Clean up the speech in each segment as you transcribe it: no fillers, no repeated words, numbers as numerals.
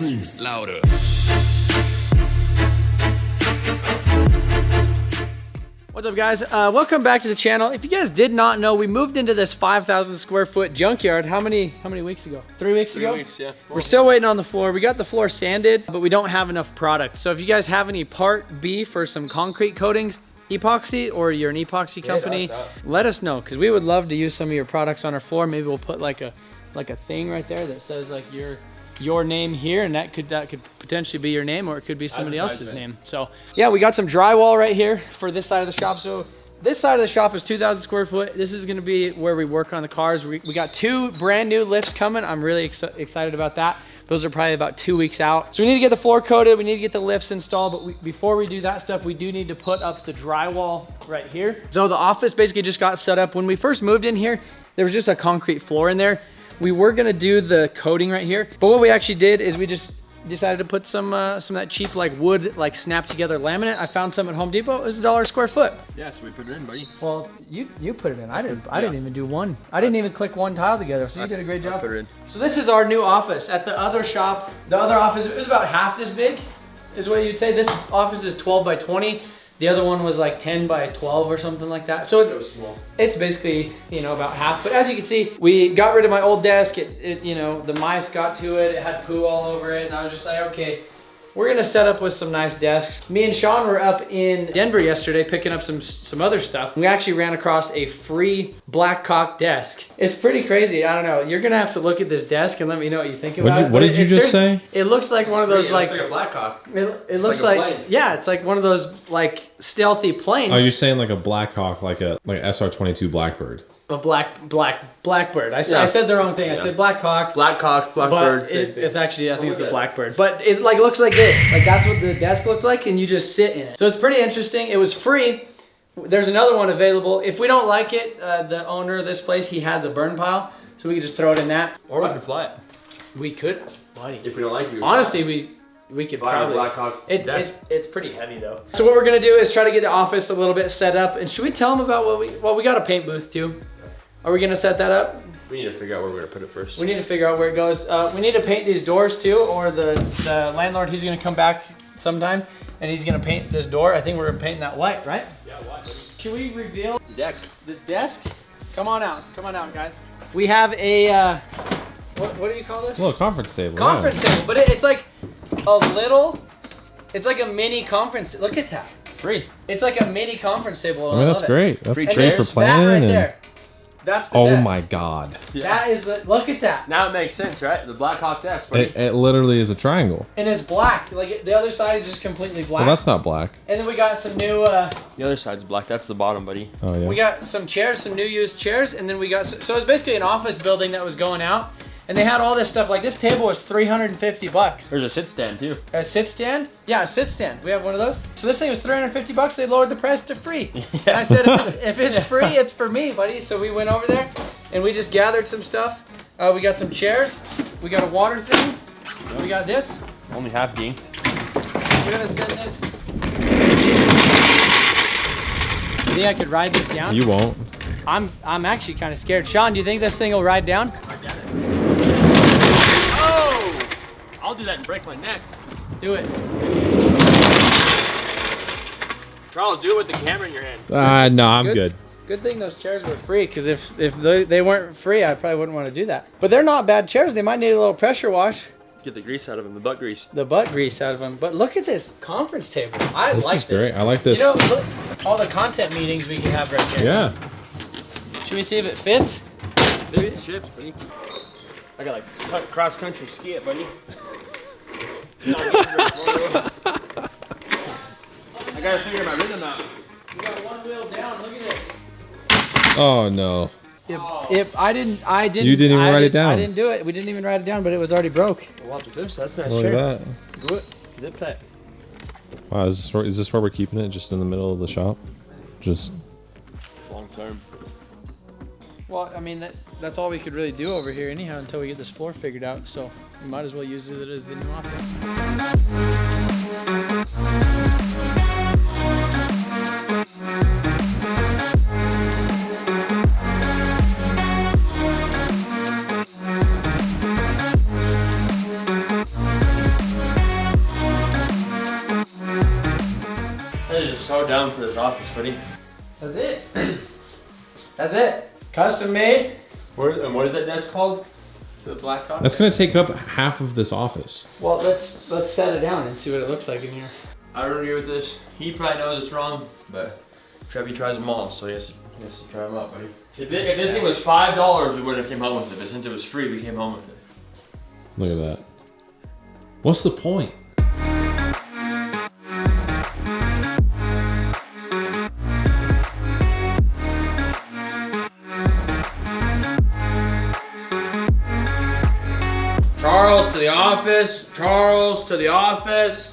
strings louder. What's up, guys? Welcome back to the channel. If you guys did not know, we moved into this 5,000 square foot junkyard. How many weeks ago? 3 weeks ago? 3 weeks, yeah. We're still waiting on the floor. We got the floor sanded, but we don't have enough product. So if you guys have any part B for some concrete coatings, epoxy, or you're an epoxy company, let us know, because we would love to use some of your products on our floor. Maybe we'll put like a thing right there that says like your name here, and that could potentially be your name, or it could be somebody else's name. So yeah, we got some drywall right here for this side of the shop. So this side of the shop is 2,000 square foot. This is gonna be where we work on the cars. We got 2 brand new lifts coming. I'm really excited about that. Those are probably about 2 weeks out. So we need to get the floor coated, we need to get the lifts installed, but before we do that stuff, we do need to put up the drywall right here. So the office basically just got set up. When we first moved in here, there was just a concrete floor in there. We were gonna do the coating right here, but what we actually did is we just decided to put some of that cheap like wood, like snap together laminate. I found some at Home Depot. It was $1 a square foot. Yeah, so we put it in, buddy. Well, you put it in. I didn't even do one. I didn't even click one tile together. So you did a great job. Put it in. So this is our new office. At the other shop, the other office, it was about half this big, is what you'd say. This office is 12 by 20. The other one was like 10 by 12 or something like that. So it's basically, you know, about half. But as you can see, we got rid of my old desk. You know, the mice got to it. It had poo all over it. And I was just like, okay, we're gonna set up with some nice desks. Me and Sean were up in Denver yesterday picking up some other stuff. We actually ran across a free Blackhawk desk. It's pretty crazy. I don't know. You're gonna have to look at this desk and let me know what you think about it. What did you just say? It looks like one of those like. It looks like a Blackhawk. It looks like yeah, it's like one of those like stealthy planes. Oh, you're saying like a Blackhawk, like SR-22 Blackbird. A blackbird. I said the wrong thing. I said Blackhawk. Blackbird. But it's actually, I think it's a blackbird. But it like looks like this. Like that's what the desk looks like, and you just sit in it. So it's pretty interesting. It was free. There's another one available. If we don't like it, the owner of this place, he has a burn pile, so we could just throw it in that. Or we could fly it. We could, buddy. If we don't like it, honestly, we could fly probably. A Blackhawk desk. It's pretty heavy though. So what we're gonna do is try to get the office a little bit set up. And should we tell them about we got a paint booth too. Are we gonna set that up? We need to figure out where we're gonna put it first. We need to figure out where it goes. We need to paint these doors too, or the landlord, he's gonna come back sometime and he's gonna paint this door. I think we're gonna paint that white, right? Yeah, white. Should we reveal The desk. this desk? Come on out, guys. We have a, what do you call this? Well, a conference table. Conference table, but it's like it's like a mini conference. Look at that. Free. It's like a mini conference table. I mean, that's great. That's Free great chairs. for planning. That right and... there. That's the Oh desk. my God. Yeah. That is look at that. Now it makes sense, right? The Blackhawk desk, buddy. It literally is a triangle. And it's black. Like the other side is just completely black. Well, that's not black. And then we got some new, The other side's black. That's the bottom, buddy. Oh yeah. we got some chairs, some new used chairs, and then we got, so it's basically an office building that was going out. And they had all this stuff, like this table was $350. There's a sit stand too. A sit stand? Yeah, a sit stand. We have one of those. So this thing was $350. They lowered the price to free. And I said, if it's free, it's for me, buddy. So we went over there and we just gathered some stuff. We got some chairs. We got a water thing. We got this. Only half inked. We're gonna send this. You think I could ride this down? You won't. I'm actually kind of scared. Sean, do you think this thing will ride down? I got it. Oh! I'll do that and break my neck. Do it. Charles, do it with the camera in your hand. No, I'm good. Good thing those chairs were free, because if they weren't free, I probably wouldn't want to do that. But they're not bad chairs. They might need a little pressure wash. Get the grease out of them, the butt grease. The butt grease out of them. But look at this conference table. This is great. I like this. You know, look, all the content meetings we can have right here. Yeah. Should we see if it fits? Fits ships, buddy. I got like cross country ski it, buddy. I gotta figure my rhythm out. We got one wheel down. Look at this. Oh no. If I didn't. You didn't even write it down. I didn't do it. We didn't even write it down, but it was already broke. Watch this. That's nice. Look Sure. at that. Do it. Zip that. Wow, is this where we're keeping it? Just in the middle of the shop? Just. Long term. Well, I mean, that's all we could really do over here anyhow until we get this floor figured out. So we might as well use it as the new office. throw it down for this office, buddy. That's it. That's it. Custom made. And what is that desk called? It's the black concrete. That's gonna take up half of this office. Well, let's set it down and see what it looks like in here. I don't agree with this. He probably knows it's wrong, but Trevi tries them all, so he has to try them out, buddy. If this thing was $5, we would have came home with it, but since it was free, we came home with it. Look at that. What's the point? Charles to the office. Charles to the office.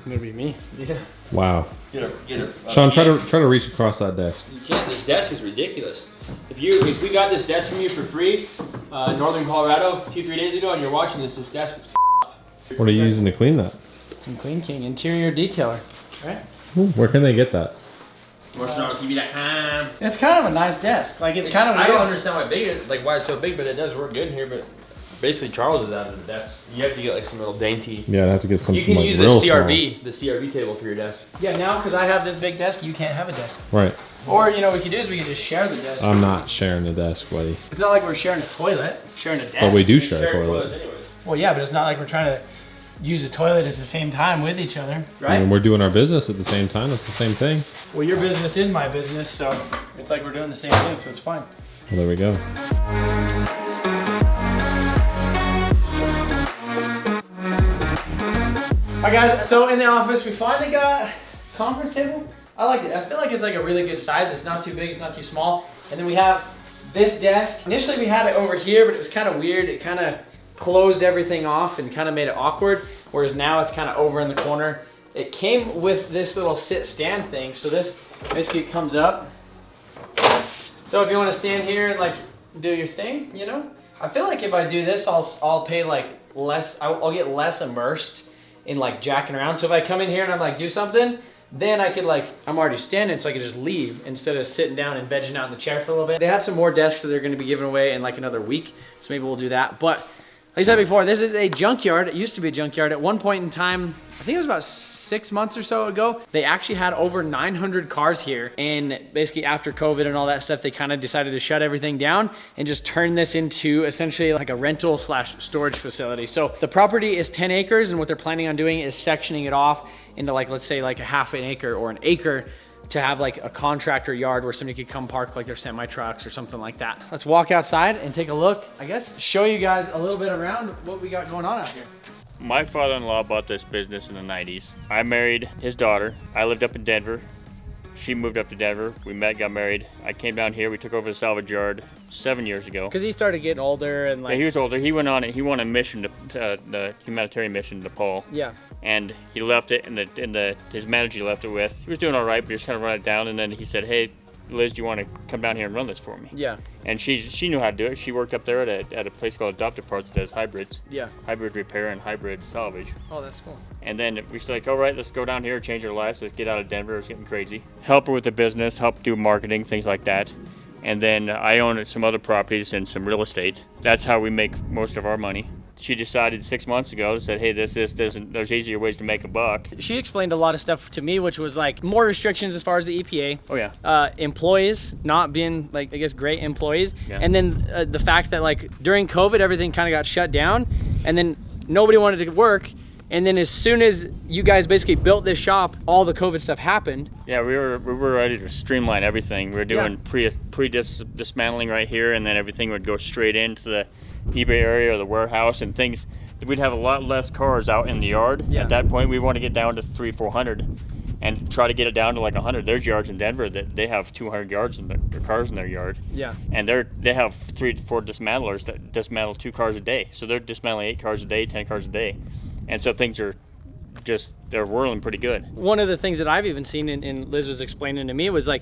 Gonna be me. Yeah. Wow. Get a. Sean, try to reach across that desk. You can't. This desk is ridiculous. If we got this desk from you for free, in Northern Colorado, 2-3 days ago, and you're watching this desk is What are you using to clean that? I'm Clean King, interior detailer. Right? Ooh, where can they get that? MotionAutoTv.com. It's kind of a nice desk. Like it's kind of. I don't understand why it's so big, but it does work good in here. But basically, Charles is out of the desk. You have to get like some little dainty. Yeah, I have to get some. You can like, use the real CRV table for your desk. Yeah, now because I have this big desk, you can't have a desk. small. Right. Or you know what we could do is we could just share the desk. I'm not sharing the desk, buddy. It's not like we're sharing a toilet, sharing a desk. But we do You share a toilets toilet. anyways. Well, yeah, but it's not like we're trying to use a toilet at the same time with each other, right? And we're doing our business at the same time. That's the same thing. Well, your business is my business, so it's like we're doing the same thing, so it's fine. Well, there we go. All right, guys, so in the office, we finally got conference table. I like it. I feel like it's like a really good size. It's not too big, it's not too small. And then we have this desk. Initially, we had it over here, but it was kind of weird. It kind of closed everything off and kind of made it awkward, whereas now it's kind of over in the corner. It came with this little sit stand thing, so this basically comes up. So if you want to stand here and like do your thing, you know, I feel like if I do this, I'll pay like less. I'll get less immersed in like jacking around. So if I come in here and I'm like do something, then I could like, I'm already standing, so I could just leave instead of sitting down and vegging out in the chair for a little bit. They had some more desks that they're going to be giving away in like another week, so maybe we'll do that. But like I said before, this is a junkyard. It used to be a junkyard. At one point in time, I think it was about 6 months or so ago, they actually had over 900 cars here. And basically after COVID and all that stuff, they kind of decided to shut everything down and just turn this into essentially like a rental / storage facility. So the property is 10 acres, and what they're planning on doing is sectioning it off into like, let's say like a half an acre or an acre to have like a contractor yard where somebody could come park like their semi trucks or something like that. Let's walk outside and take a look. I guess show you guys a little bit around what we got going on out here. My father-in-law bought this business in the 90s. I married his daughter. I lived up in Denver. She moved up to Denver. We met, got married. I came down here. We took over the salvage yard 7 years ago. Because he started getting older and like... Yeah, he was older. He went on it. He won a mission to the humanitarian mission to Nepal. Yeah. And he left it, and his manager he left it with. He was doing all right, but he was kind of running it down. And then he said, "Hey, Liz, do you want to come down here and run this for me?" Yeah. And she knew how to do it. She worked up there at a place called Adopted Parts that does hybrids. Yeah. Hybrid repair and hybrid salvage. Oh, that's cool. And then we said, like, all right, let's go down here, change our lives, let's get out of Denver, it's getting crazy. Help her with the business, help do marketing, things like that. And then I own some other properties and some real estate. That's how we make most of our money. She decided 6 months ago, said, hey, this isn't, there's easier ways to make a buck. She explained a lot of stuff to me, which was like more restrictions as far as the EPA. Oh yeah. Employees not being like, I guess, great employees. Yeah. And then the fact that like during COVID, everything kind of got shut down and then nobody wanted to work. And then as soon as you guys basically built this shop, all the COVID stuff happened. Yeah, we were ready to streamline everything. We were doing dismantling right here, and then everything would go straight into the eBay area or the warehouse and things. We'd have a lot less cars out in the yard. Yeah. At that point, we want to get down to 300-400 and try to get it down to like 100. There's yards in Denver that they have 200 yards in their cars in their yard. Yeah. And they have 3 to 4 dismantlers that dismantle 2 cars a day. So they're dismantling 8 cars a day, 10 cars a day. And so things are they're whirling pretty good. One of the things that I've even seen, and Liz was explaining to me, was a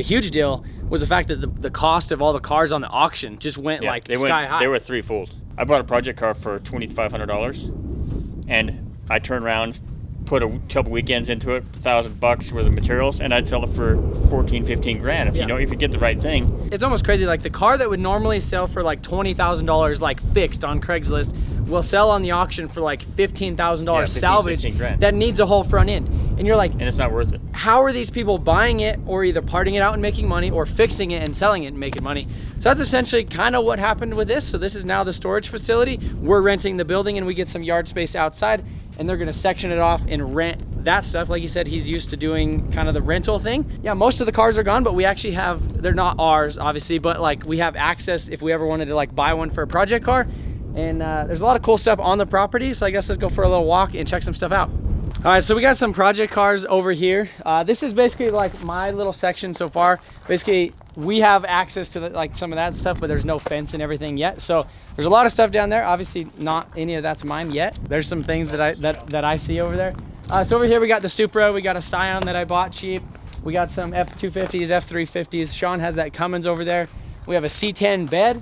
huge deal, was the fact that the cost of all the cars on the auction just went Yeah, like they sky high. They were threefold. I bought a project car for $2,500, and I turned around, put a couple weekends into it, $1,000 worth of materials, and I'd sell it for 14, 15 grand if Yeah. if you get the right thing. It's almost crazy. Like the car that would normally sell for like $20,000, like fixed on Craigslist, will sell on the auction for like $15,000 Yeah, 15, salvage 16 grand. that needs a whole front end. and you're like, and it's not worth it. how are these people buying it or either parting it out and making money or fixing it and selling it and making money? So that's essentially kind of what happened with this. So this is now the storage facility. We're renting the building and we get some yard space outside, and they're gonna section it off and rent that stuff. Like he said, he's used to doing kind of the rental thing. Yeah, most of the cars are gone, but we actually have, they're not ours obviously, but like we have access if we ever wanted to like buy one for a project car. And there's a lot of cool stuff on the property. So I guess let's go for a little walk and check some stuff out. All right, so we got some project cars over here. This is basically like my little section so far. Basically, we have access to like some of that stuff, but there's no fence and everything yet. So there's a lot of stuff down there. Obviously, not any of that's mine yet. There's some things that I see over there. So over here we got the Supra. We got a Scion that I bought cheap. We got some F250s, F350s. Sean has that Cummins over there. We have a C10 bed.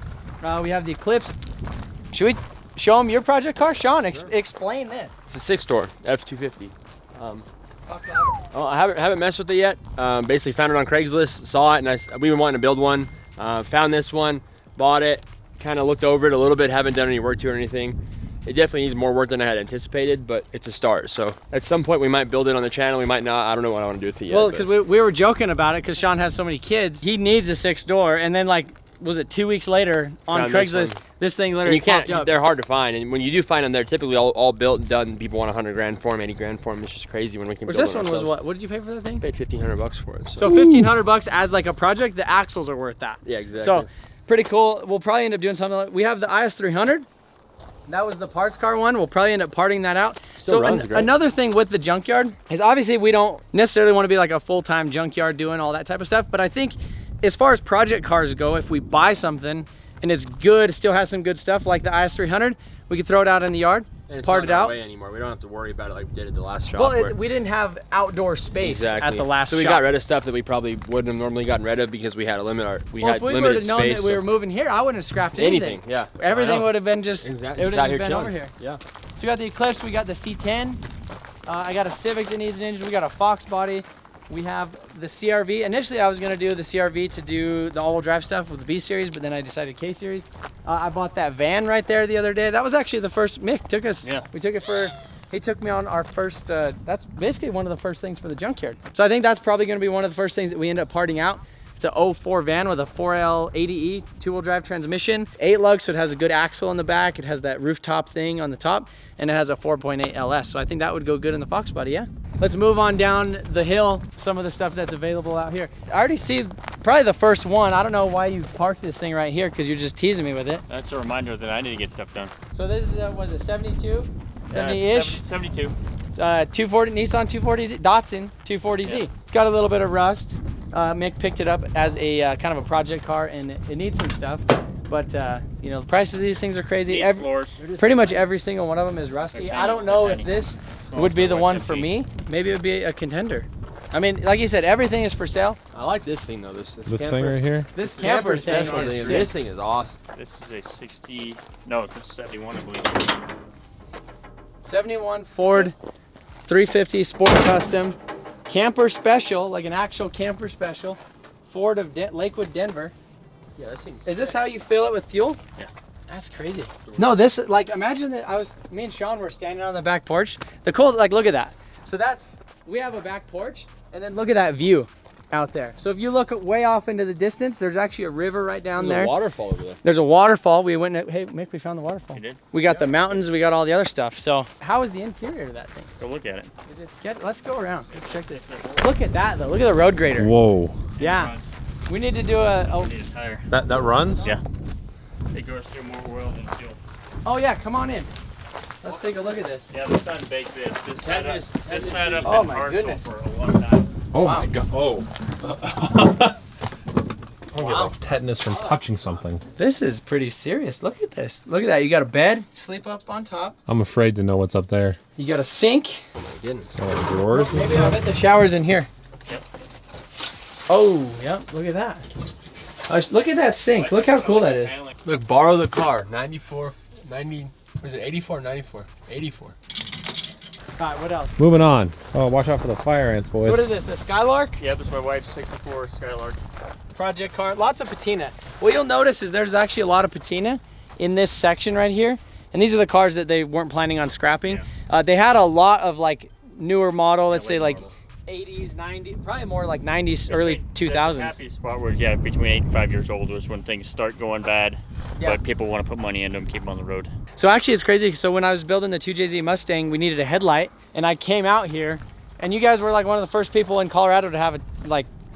We have the Eclipse. Should we show them your project car? Sean, explain this. It's a 6-door F250. I haven't messed with it yet. Basically found it on Craigslist, saw it, and we've been wanting to build one. Found this one, bought it, kind of looked over it a little bit, haven't done any work to it or anything. It definitely needs more work than I had anticipated, but it's a start. So at some point we might build it on the channel, we might not. I don't know what I want to do with it yet. Well, because we were joking about it because Sean has so many kids. He needs a 6-door, and then like, was it 2 weeks later on Craigslist, this thing literally popped up. They're hard to find, and when you do find them, they're typically all built and done. People want 100 grand for them, 80 grand for them. It's just crazy when we can build this it one ourselves. was what did you pay for that thing? I paid $1,500 for it. So $1,500 as like a project. The axles are worth that. Yeah, exactly. So pretty cool. We'll probably end up doing something like, we have the IS300. That was the parts car one. We'll probably end up parting that out. Still runs great. Another thing with the junkyard is obviously we don't necessarily want to be like a full-time junkyard doing all that type of stuff, but I think as far as project cars go, if we buy something and it's good, still has some good stuff like the IS300, we could throw it out in the yard, part it out. Anymore. We don't have to worry about it like we did at the last shop. Well, we didn't have outdoor space at the last shop. So we got rid of stuff that we probably wouldn't have normally gotten rid of because we had a limit. We had if we limited would have known space, that we were moving here, I wouldn't have scrapped anything. Yeah. Everything would have been just, exactly. it would have just been over here. Yeah. So we got the Eclipse, we got the C10. I got a Civic that needs an engine. We got a Fox body. We have the CRV. Initially, I was gonna do the CRV to do the all-wheel drive stuff with the B series, but then I decided K series. I bought that van right there the other day. That was actually the first Mick took us. Yeah. We took it for. He took me on our first. That's basically one of the first things for the junkyard. So I think that's probably gonna be one of the first things that we end up parting out. It's a 04 van with a 4L80E 2-wheel drive transmission, 8 lugs, so it has a good axle in the back. It has that rooftop thing on the top, and it has a 4.8 LS. So I think that would go good in the Fox body, yeah. Let's move on down the hill, some of the stuff that's available out here. I already see probably the first one. I don't know why you parked this thing right here because you're just teasing me with it. That's a reminder that I need to get stuff done. So this is, was it 72? 70-ish? 72. 240, Nissan 240Z, Datsun 240Z. Yeah. It's got a little bit of rust. Mick picked it up as a kind of a project car, and it needs some stuff. But you know, the price of these things are crazy. Pretty much every single one of them is rusty. I don't know if this would be the one for me. Maybe it would be a contender. I mean, like you said, everything is for sale. I like this thing though. This thing right here. This camper thing is sick. This thing is awesome. This is a 60. No, this is 71, I believe. 71 Ford 350 Sport Custom camper special, like an actual camper special. Ford of Lakewood, Denver. Yeah, this thing's Is this how you fill it with fuel? Yeah. That's crazy. No, this, like, imagine that me and Sean were standing on the back porch. The cool, like, look at that. So we have a back porch, and then look at that view out there. So if you look way off into the distance, there's actually a river right down there. There's a waterfall over there. There's a waterfall. We went, hey, Mick, we found the waterfall. You did? We got the mountains, we got all the other stuff. So how is the interior of that thing? Go look at it. Let's go around. Let's check this. Look at that, though. Look at the road grader. Whoa. Yeah. We need to do Need a tire. That runs? Yeah. It goes through more oil than fuel. Oh yeah, come on in. Let's take a look at this. Yeah, this unbaked bit. This sat up Oh in my Arsenal goodness. for a long time. Oh Wow. my god. Oh. I get like tetanus from touching something. This is pretty serious. Look at this. Look at that. You got a bed, sleep up on top. I'm afraid to know what's up there. You got a sink. Oh my goodness. Like drawers and Maybe I'll bet the shower's in here. Yep. Oh, yep. Look at that. Look at that sink. Look how cool that is. Look, borrow the car. 94, 90. Was it 84 or 94? 84. All right, what else? Moving on. Oh, watch out for the fire ants, boys. What is this, a Skylark? Yeah, this is my wife's 64 Skylark. Project car, lots of patina. What you'll notice is there's actually a lot of patina in this section right here. And these are the cars that they weren't planning on scrapping. Yeah. They had a lot of like newer model, let's say late like model. 80s, 90s, probably more like 90s, early The 2000s. happy spot was, yeah, between 8 and 5 years old was when things start going bad. Yeah. But people want to put money into them, keep them on the road. So actually it's crazy. So when I was building the 2JZ Mustang, we needed a headlight, and I came out here, and you guys were like one of the first people in Colorado to have an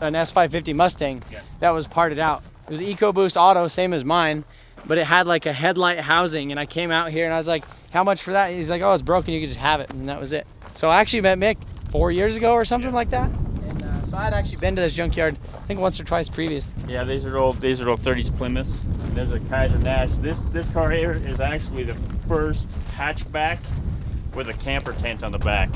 S550 Mustang that was parted out. It was EcoBoost Auto, same as mine, but it had like a headlight housing, and I came out here and I was like, how much for that? He's like, oh, it's broken, you can just have it, and that was it. So I actually met Mick 4 years ago or something like that. And so I had actually been to this junkyard, I think once or twice previous. Yeah, these are old 30s Plymouth. There's a Kaiser Nash. This car here is actually the first hatchback with a camper tent on the back.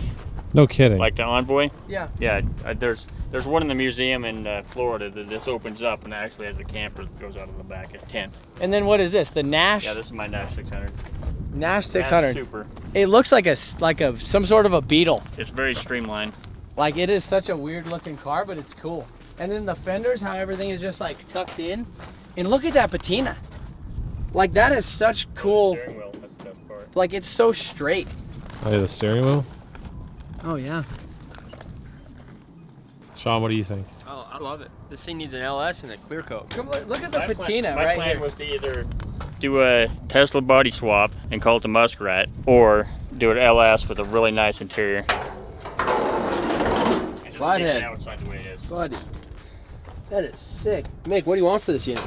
No kidding. Like the Envoy. Yeah. Yeah, there's one in the museum in Florida that this opens up and actually has a camper that goes out of the back, a tent. And then what is this? The Nash? Yeah, this is my Nash 600. Nash 600. Nash Super. It looks like some sort of a Beetle. It's very streamlined. Like, it is such a weird looking car, but it's cool. And then the fenders, how everything is just like tucked in. And look at that patina. Like, that is such cool. Steering wheel, that's the best part. Like, it's so straight. Oh, yeah, the steering wheel. Oh yeah. Sean, what do you think? Oh, I love it. This thing needs an LS and a clear coat. Come look at the My patina plan, my right plan here. was to either do a Tesla body swap and call it the Muskrat, or do an LS with a really nice interior. And just Flathead. keep it outside the way it is. Buddy, that is sick. Mick, what do you want for this unit?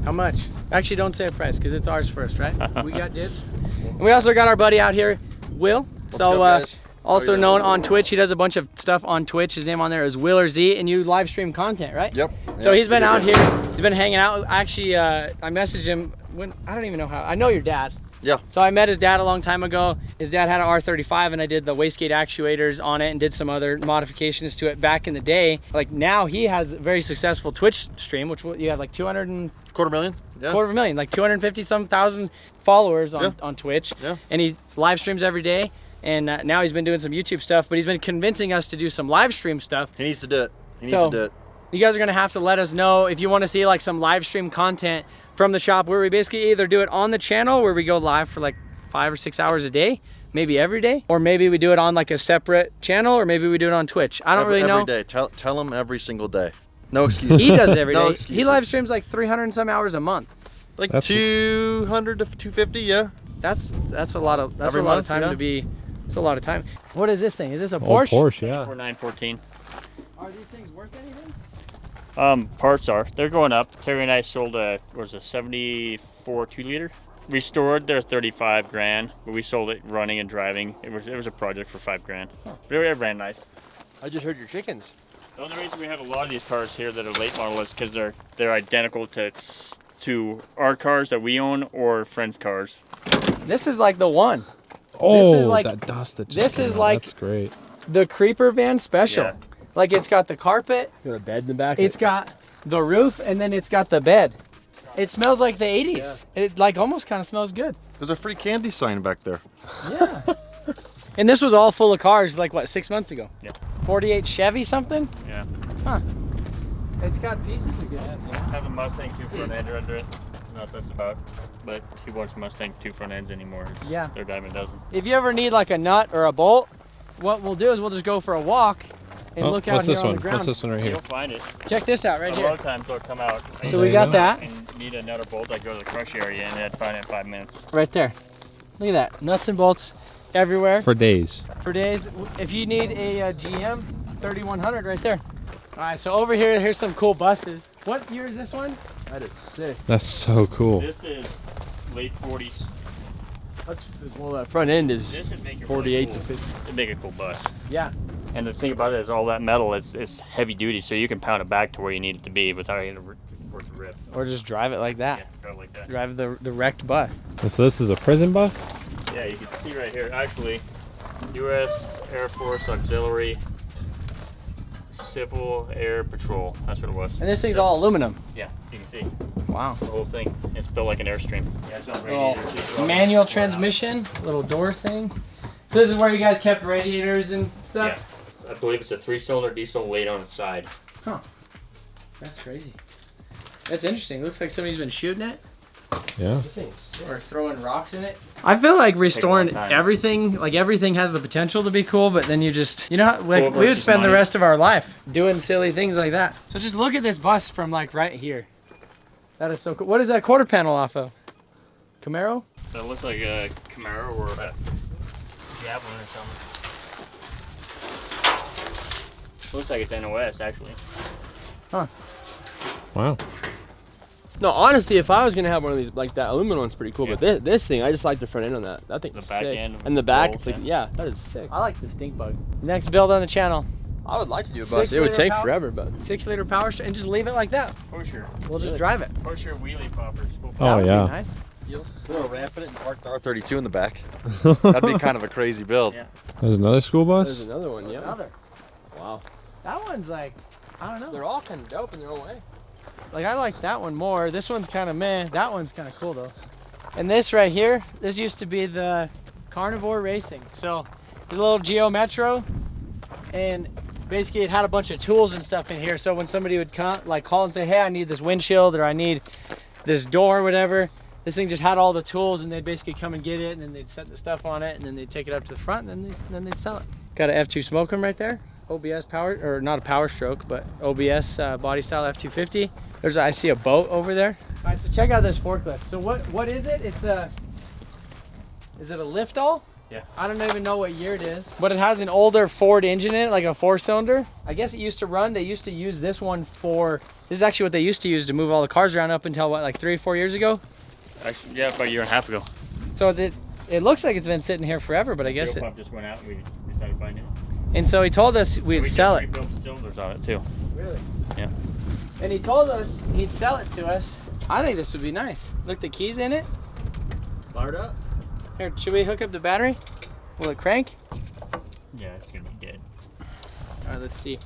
How much? Actually, don't say a price because it's ours first, right? We got dibs. And we also got our buddy out here, Will. Go, guys. Also known on Twitch. He does a bunch of stuff on Twitch. His name on there is Willer Z, and you live stream content, right? Yep. So Yep. he's been out here. He's been hanging out. Actually, I messaged him when I don't even know how. I know your dad. Yeah. So I met his dad a long time ago. His dad had an R35, and I did the wastegate actuators on it and did some other modifications to it back in the day. Like, now he has a very successful Twitch stream, which you had like 200 $250,000. Yeah. quarter of a million, like 250 some thousand followers on Twitch. Yeah. And he live streams every day. And now he's been doing some YouTube stuff, but he's been convincing us to do some live stream stuff. He needs to do it. He needs So- to do it. You guys are gonna have to let us know if you want to see like some live stream content from the shop, where we basically either do it on the channel where we go live for like 5 or 6 hours a day, maybe every day, or maybe we do it on like a separate channel, or maybe we do it on Twitch. I don't really know. Every day. Tell him every single day. No excuses. He does every day. No He excuses. live streams like 300 and some hours a month. Like That's- 200 to 250, yeah. That's a lot of Every a lot of month, time yeah. to be. It's a lot of time. What is this thing? Is this a Oh, Porsche? Porsche, yeah. 4914. Are these things worth anything? Parts are. They're going up. Terry and I sold a 74 2-liter. Restored, they're 35 grand, but we sold it running and driving. It was a project for 5 grand. But it ran nice. I just heard your chickens. The only reason we have a lot of these cars here that are late model is because they're identical to our cars that we own or friends' cars. This is like the one. Oh, is like- that dust. this is like- That's great. The creeper van special. Yeah. Like, it's got the carpet, Got a bed in the back. it's got the roof, and then it's got the bed. It smells like the 80s. It like almost kind of smells good. There's a free candy sign back there. Yeah. And this was all full of cars like what, 6 months ago? Yeah. 48 Chevy something? Yeah. Huh. It's got pieces of good. Has a Mustang 2 front end under it. Not what that's about. But who wants Mustang 2 front ends anymore? Yeah. They're a dime a dozen. If you ever need like a nut or a bolt, what we'll do is we'll just go for a walk and Oh, look out what's here this on one? the ground. What's this one right here? You'll find it. Check this out right A here. lot of times they'll come out. So There we you got go. that And need a nut or bolt, I go to the crush area and I'd find it in 5 minutes. right there. Look at that. Nuts and bolts everywhere For days. for days. If you need a GM 3100 right there. All right, so over here, here's some cool buses. What year is this one? That is sick. That's so cool. This is late 40s. Well, that front end is This would make it 48 really to cool. 50. It'd make a cool bus. Yeah. And the thing about it is all that metal is heavy duty, so you can pound it back to where you need it to be without having to work the rip. Or just drive it like that. Yeah, go like that. Drive the wrecked bus. And so this is a prison bus? Yeah, you can see right here, actually, U.S. Air Force Auxiliary Civil Air Patrol. That's what it was. And this thing's all aluminum. Yeah, you can see Wow. the whole thing. It's built like an Airstream. Yeah, it's not Little radiators. It's manual transmission, little door thing. So this is where you guys kept radiators and stuff? Yeah, I believe it's a 3-cylinder diesel laid on its side. Huh. That's crazy. That's interesting. Looks like somebody's been shooting it. Yeah. Or throwing rocks in it. I feel like restoring time. everything, like everything has the potential to be cool, but then you just, you know, like Cool we would versus spend the money. rest of our life doing silly things like that. So just look at this bus from like right here. That is so cool. What is that quarter panel off of? Camaro? That looks like a Camaro or a Javelin or something. Looks like it's NOS actually. Wow. No, honestly, if I was gonna have one of these, like that aluminum one's pretty cool, Yeah. but this thing, I just like the front end on that. That thing's The back sick. end And the back, rolls, it's like, yeah, that is sick. I like the stink bug. Next build on the channel. I would like to do a 6 bus. It would liter take power? forever, but 6-liter power and just leave it like that. Pusher. We'll just drive it. Pusher wheelie poppers. Cool Oh, That would be yeah. nice. Throw a ramp in it and park the R32 in the back. That'd be kind of a crazy build. Yeah. There's another school there's bus? another one, yeah. Another. Wow. That one's like, I don't know. They're all kind of dope in their own way. Like I like that one more. This one's kind of meh. That one's kind of cool though. And this right here, this used to be the Carnivore Racing. So the little Geo Metro, and basically it had a bunch of tools and stuff in here. So when somebody would come, like call and say, hey, I need this windshield or I need this door or whatever, this thing just had all the tools, and they'd basically come and get it, and then they'd set the stuff on it, and then they'd take it up to the front, and then they'd sell it. Got an F2 Smoke'em right there. OBS power, or not a Power Stroke, but OBS body style F250. I see a boat over there. All right, so check out this forklift. So what is it? Is it a lift all? Yeah. I don't even know what year it is, but it has an older Ford engine in it, like a 4-cylinder. I guess it used to run. They used to use this one for. This is actually what they used to use to move all the cars around up until what, like 3 or 4 years ago. Actually, yeah, about a year and a half ago. So it looks like it's been sitting here forever, but I guess Fuel it. pump just went out and we decided to buy new. And so he told us we'd We sell just it. rebuilt the cylinders on it too. Really? Yeah. And he told us he'd sell it to us. I think this would be nice. Look, the keys in it. Fired up. Here, should we hook up the battery? Will it crank? Yeah, it's gonna be dead. All right, let's see.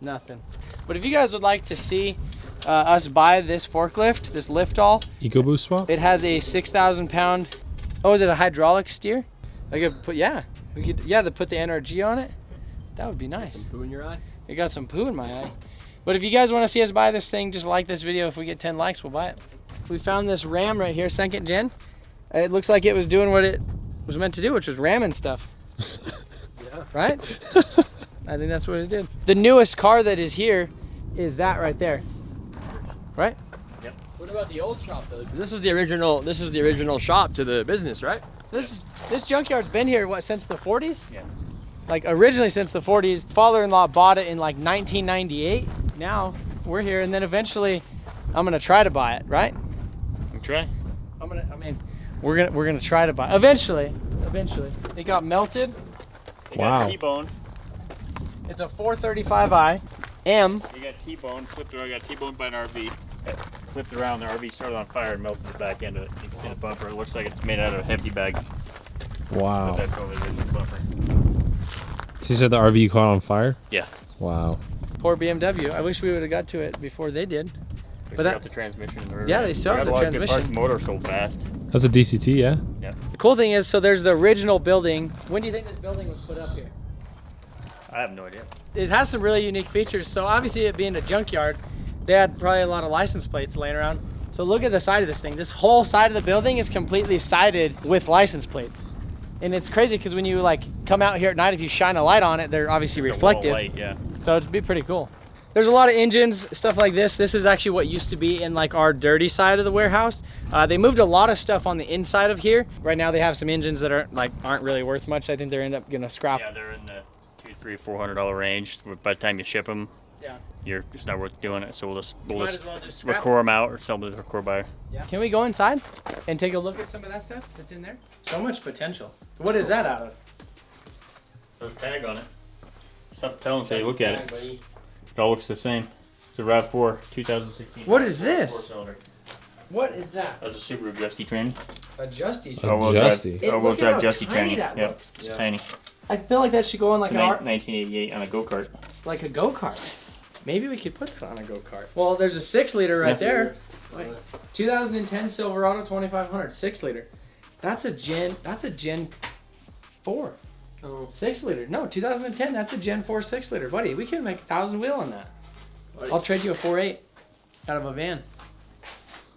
Nothing. But if you guys would like to see us buy this forklift, this lift all, EcoBoost swap? it has a 6,000 pound. Oh, is it a hydraulic steer? I could put, yeah, we could, yeah, to put the NRG on it. That would be nice. Some poo in your eye? It got some poo in my eye. But if you guys want to see us buy this thing, just like this video. If we get 10 likes, we'll buy it. We found this Ram right here, 2nd gen. It looks like it was doing what it was meant to do, which was ramming stuff. Yeah. Right? I think that's what it did. The newest car that is here is that right there. Right? What about the old shop though? This was the original shop to the business, right? This junkyard's been here, what, since the 40s? Yeah. Like originally since the 40s. Father-in-law bought it in like 1998. Now we're here, and then eventually I'm gonna try to buy it, right? Try. We're gonna try to buy it. Eventually. It got melted. They Wow. got T-bone. It's a 435i M. You got T-bone, flipped around, got T-boned by an RV. Flipped around, the RV started on fire and melted the back end of it. You can see the bumper. It looks like it's made out of a hefty bag. Wow. But that's only the original bumper. So you said the RV caught on fire? Yeah. Wow. Poor BMW. I wish we would have got to it before they did. They But still that- got the transmission. Yeah, they still have got the a lot of good parts. transmission. Motor sold fast. That's a DCT, yeah? The cool thing is, so there's the original building. When do you think this building was put up here? I have no idea. It has some really unique features. So obviously it being a junkyard, they had probably a lot of license plates laying around. So look at the side of this thing. This whole side of the building is completely sided with license plates. And it's crazy because when you like come out here at night, if you shine a light on it, they're obviously It's a reflective. wall light, yeah. So it'd be pretty cool. There's a lot of engines, stuff like this. This is actually what used to be in like our dirty side of the warehouse. They moved a lot of stuff on the inside of here. Right now they have some engines that aren't really worth much. I think they're end up gonna scrap. Yeah, they're in the $200, $300, $400 range. By the time you ship them, Yeah. it's not worth doing it. So we'll just Might as well just scrap record them out or sell them to the record buyer. Yeah. Can we go inside and take a look at some of that stuff that's in there? So much potential. What is that out of? There's a tag on it. It's tough to tell until you look at it. It all looks the same. It's a RAV4 2016. What is this? 4-cylinder. What is that? That's a Subaru Justy tranny. Adjusty. All-wheel drive, Justy. all-wheel Look at drive how Justy tiny tranny. that Yep, looks. it's tiny. I feel like that should go on like It's an a 1988 on a go-kart. like a go-kart. Maybe we could put that on a go-kart. Well, there's a 6-liter right Yeah. there. Wait. 2010 Silverado 2500 6-liter. That's a Gen 4. Oh. 6-liter. No, 2010. That's a Gen 4 6-liter, buddy. We could make 1,000 wheel on that. I'll trade you a 4.8 out of a van.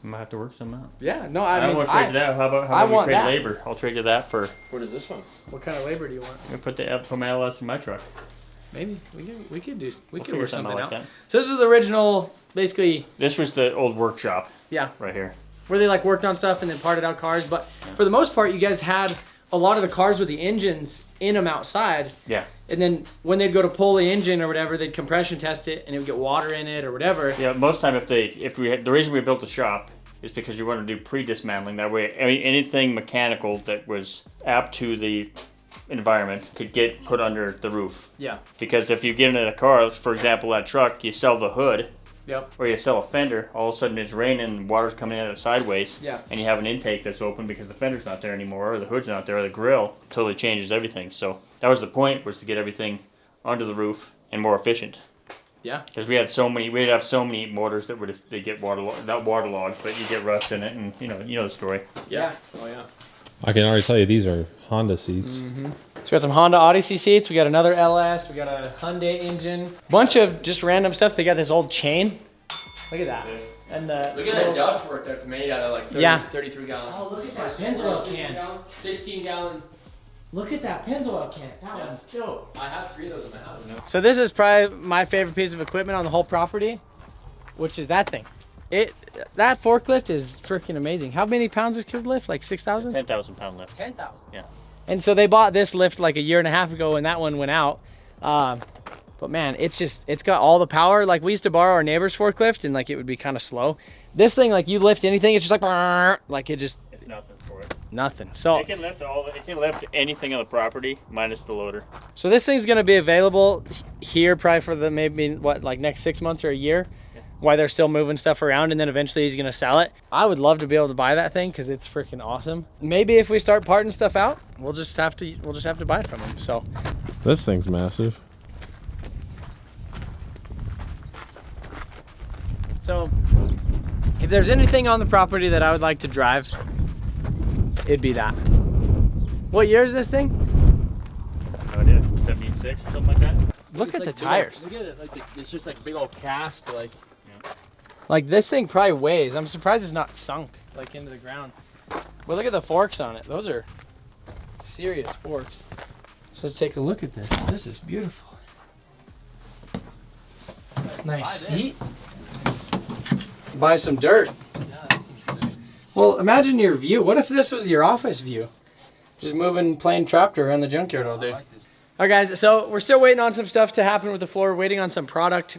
I might have to work some out. Yeah, no, I I mean, want to trade that. How I about we want trade that. labor? I'll trade you that for. What is this one? What kind of labor do you want? I'm gonna put my LS in my truck. Maybe we could We'll work figure something out. like that. So this was the original, basically. This was the old workshop. Yeah. Right here. Where they like worked on stuff and then parted out cars, but for the most part, you guys had a lot of the cars with the engines in them outside. Yeah. And then when they'd go to pull the engine or whatever, they'd compression test it and it would get water in it or whatever. Yeah. Most time, the reason we built the shop is because you want to do pre-dismantling. That way, anything mechanical that was apt to the environment could get put under the roof. Yeah. Because if you get into a car, for example, that truck, you sell the hood. Yep. Or you sell a fender, all of a sudden it's raining and water's coming out of it sideways. Yeah. And you have an intake that's open because the fender's not there anymore, or the hood's not there, or the grill totally changes everything. So that was the point, was to get everything under the roof and more efficient. Yeah. Because we'd have so many motors that they get not waterlogged, but you get rust in it, and you know the story. Yeah. Oh yeah. I can already tell you these are Honda seats. Mm-hmm. So we got some Honda Odyssey seats. We got another LS. We got a Hyundai engine. Bunch of just random stuff. They got this old chain. Look at that. And look at that ductwork that's made out of like 33 gallons. Oh, look at that Pennzoil can. 16 gallon. Look at that Pennzoil can. That one's dope. I have 3 of those in my house. So this is probably my favorite piece of equipment on the whole property, which is that thing. That forklift is freaking amazing. How many pounds it could lift? Like 6,000? 10,000 pound lift. 10,000. Yeah. And so they bought this lift like a year and a half ago, and that one went out. But man, it's got all the power. Like we used to borrow our neighbor's forklift, and like it would be kind of slow. This thing, like you lift anything, it's just like it just. It's nothing for it. Nothing. So It can lift anything on the property minus the loader. So this thing's gonna be available here probably for the maybe like next 6 months or a year. Why they're still moving stuff around, and then eventually he's gonna sell it. I would love to be able to buy that thing because it's freaking awesome. Maybe if we start parting stuff out, we'll just have to buy it from him. So This thing's massive. if there's anything on the property that I would like to drive, it'd be that. What year is this thing? No idea. 76 or something like that. Look at the tires. Look at it. Like it's just like a big old cast. Like this thing probably weighs. I'm surprised it's not sunk like into the ground. But look at the forks on it. Those are serious forks. So let's take a look at this. This is beautiful. Nice seat. Buy some dirt. Well, imagine your view. What if this was your office view? Just moving plain tractor around the junkyard all day. All right, guys. So we're still waiting on some stuff to happen with the floor. We're waiting on some product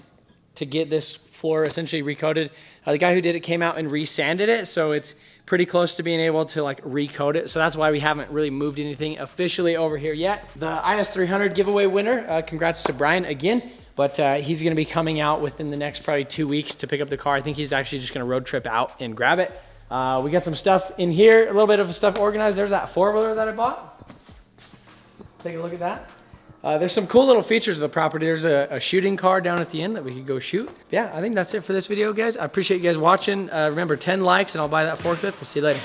to get this floor essentially recoated. The guy who did it came out and resanded it, so it's pretty close to being able to like recoat it. So that's why we haven't really moved anything officially over here yet. The IS300 giveaway winner, congrats to Brian again, but he's gonna be coming out within the next probably 2 weeks to pick up the car. I think he's actually just gonna road trip out and grab it. We got some stuff in here, a little bit of stuff organized. There's that 4-wheeler that I bought. Take a look at that. There's some cool little features of the property. There's a shooting car down at the end that we could go shoot. Yeah, I think that's it for this video, guys. I appreciate you guys watching. Remember, 10 likes and I'll buy that forklift. We'll see you later.